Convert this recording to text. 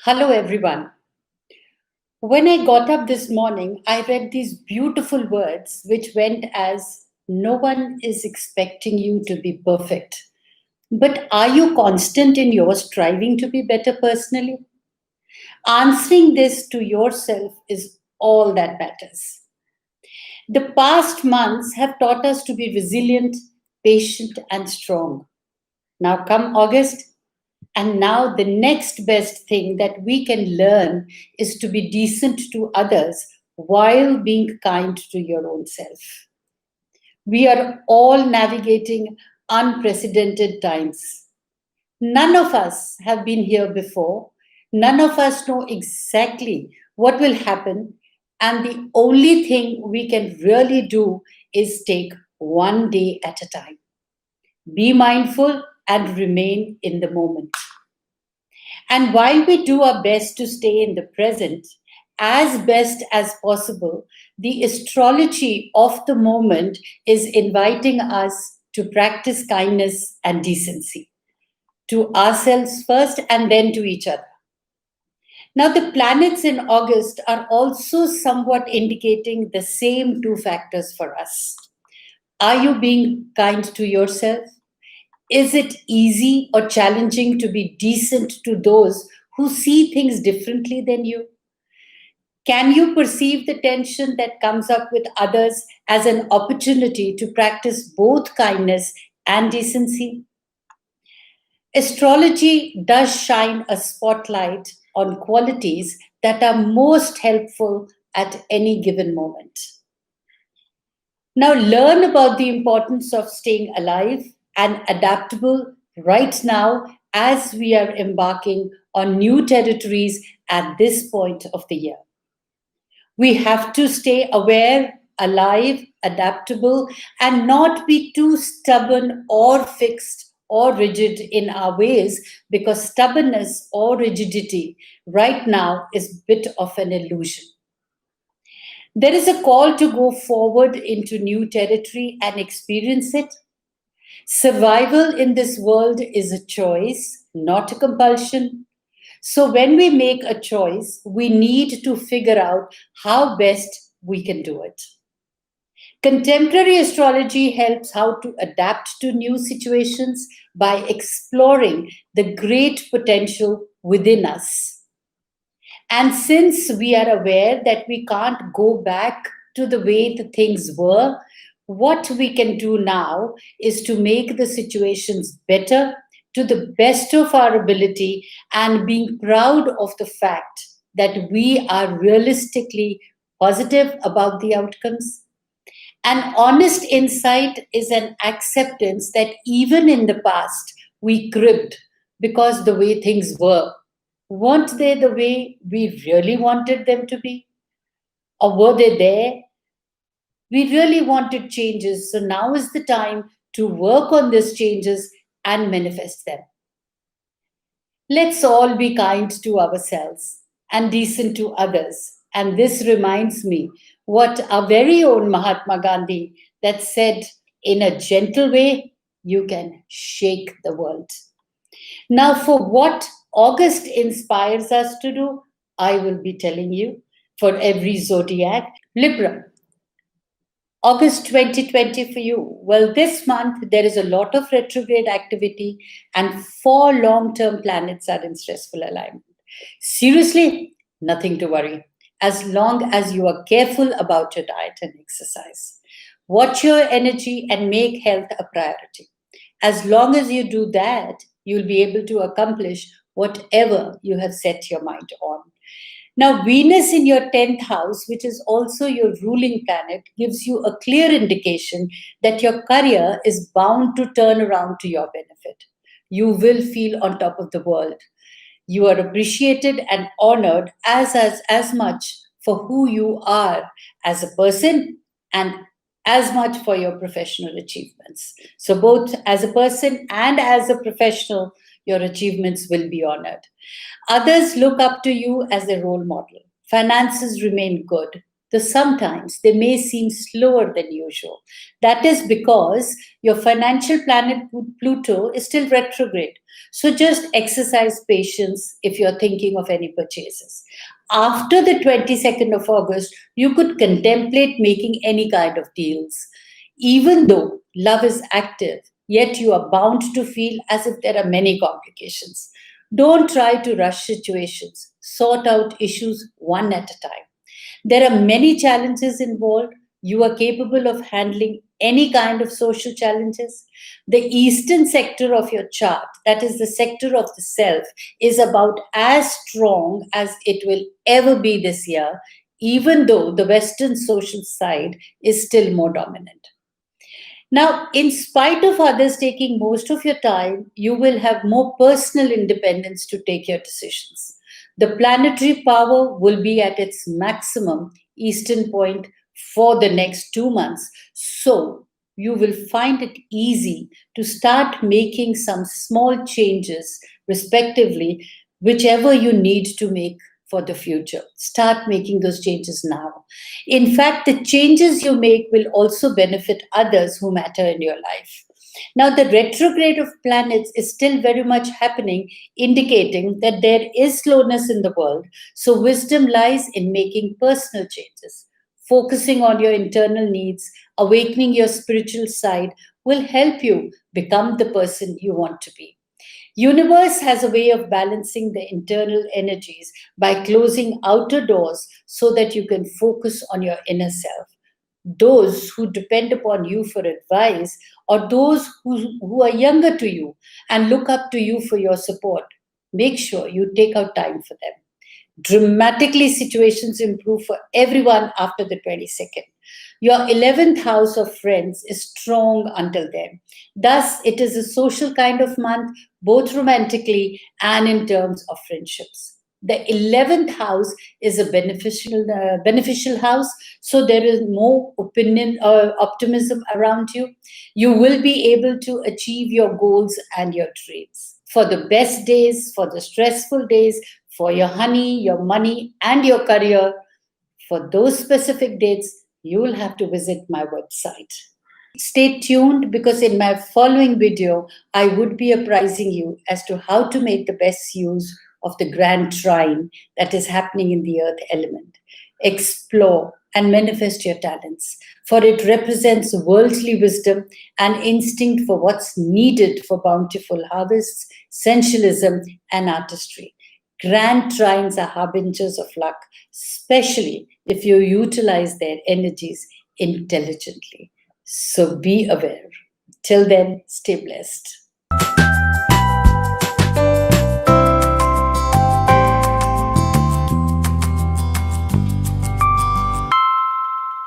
Hello, everyone. When I got up this morning, I read these beautiful words which went as no one is expecting you to be perfect. But are you constant in your striving to be better personally? Answering this to yourself is all that matters. The past months have taught us to be resilient, patient, and strong. Now, come August, and now the next best thing that we can learn is to be decent to others while being kind to your own self. We are all navigating unprecedented times. None of us have been here before. None of us know exactly what will happen. And the only thing we can really do is take one day at a time. Be mindful and remain in the moment. And while we do our best to stay in the present as best as possible, the astrology of the moment is inviting us to practice kindness and decency to ourselves first and then to each other. Now, the planets in August are also somewhat indicating the same two factors for us. Are you being kind to yourself? Is it easy or challenging to be decent to those who see things differently than you? Can you perceive the tension that comes up with others as an opportunity to practice both kindness and decency? Astrology does shine a spotlight on qualities that are most helpful at any given moment. Now, learn about the importance of staying alive and adaptable right now as we are embarking on new territories at this point of the year. We have to stay aware, alive, adaptable, and not be too stubborn or fixed or rigid in our ways because stubbornness or rigidity right now is a bit of an illusion. There is a call to go forward into new territory and experience it. Survival in this world is a choice, not a compulsion. So, when we make a choice, we need to figure out how best we can do it. Contemporary astrology helps how to adapt to new situations by exploring the great potential within us. And since we are aware that we can't go back to the way the things were, what we can do now is to make the situations better to the best of our ability and being proud of the fact that we are realistically positive about the outcomes. An honest insight is an acceptance that even in the past we cribbed because the way things were. Weren't they the way we really wanted them to be? Or were they there? We really wanted changes, so now is the time to work on these changes and manifest them. Let's all be kind to ourselves and decent to others. And this reminds me what our very own Mahatma Gandhi that said, in a gentle way, you can shake the world. Now, for what August inspires us to do, I will be telling you for every zodiac. Libra, August 2020 for you. Well, this month there is a lot of retrograde activity, and four long term planets are in stressful alignment. Seriously, nothing to worry as long as you are careful about your diet and exercise. Watch your energy and make health a priority. As long as you do that, you'll be able to accomplish whatever you have set your mind on. Now, Venus in your 10th house, which is also your ruling planet, gives you a clear indication that your career is bound to turn around to your benefit. You will feel on top of the world. You are appreciated and honored as much for who you are as a person and as much for your professional achievements. So, both as a person and as a professional, your achievements will be honored. Others look up to you as a role model. Finances remain good. though sometimes they may seem slower than usual. That is because your financial planet Pluto is still retrograde. So just exercise patience if you're thinking of any purchases. After the 22nd of August, you could contemplate making any kind of deals. Even though love is active, yet you are bound to feel as if there are many complications. Don't try to rush situations. Sort out issues one at a time. There are many challenges involved. You are capable of handling any kind of social challenges. The eastern sector of your chart, that is the sector of the self, is about as strong as it will ever be this year, even though the western social side is still more dominant. Now, in spite of others taking most of your time, you will have more personal independence to take your decisions. The planetary power will be at its maximum eastern point for the next 2 months. So, you will find it easy to start making some small changes, respectively, whichever you need to make for the future. Start making those changes now. In fact, the changes you make will also benefit others who matter in your life. Now, the retrograde of planets is still very much happening, indicating that there is slowness in the world. So, wisdom lies in making personal changes. Focusing on your internal needs, awakening your spiritual side will help you become the person you want to be. Universe has a way of balancing the internal energies by closing outer doors so that you can focus on your inner self. Those who depend upon you for advice, or those who are younger to you and look up to you for your support, make sure you take out time for them. Dramatically, situations improve for everyone after the 22nd. Your 11th house of friends is strong until then. Thus, it is a social kind of month, both romantically and in terms of friendships. The 11th house is a beneficial house, so there is more opinion or optimism around you. You will be able to achieve your goals and your dreams. For the best days, for the stressful days, for your honey, your money, and your career, for those specific dates, you will have to visit my website. Stay tuned because in my following video, I would be apprising you as to how to make the best use of the grand trine that is happening in the earth element. Explore and manifest your talents, for it represents worldly wisdom and instinct for what's needed for bountiful harvests, sensualism, and artistry. Grand trines are harbingers of luck, especially if you utilize their energies intelligently. So be aware. Till then, stay blessed.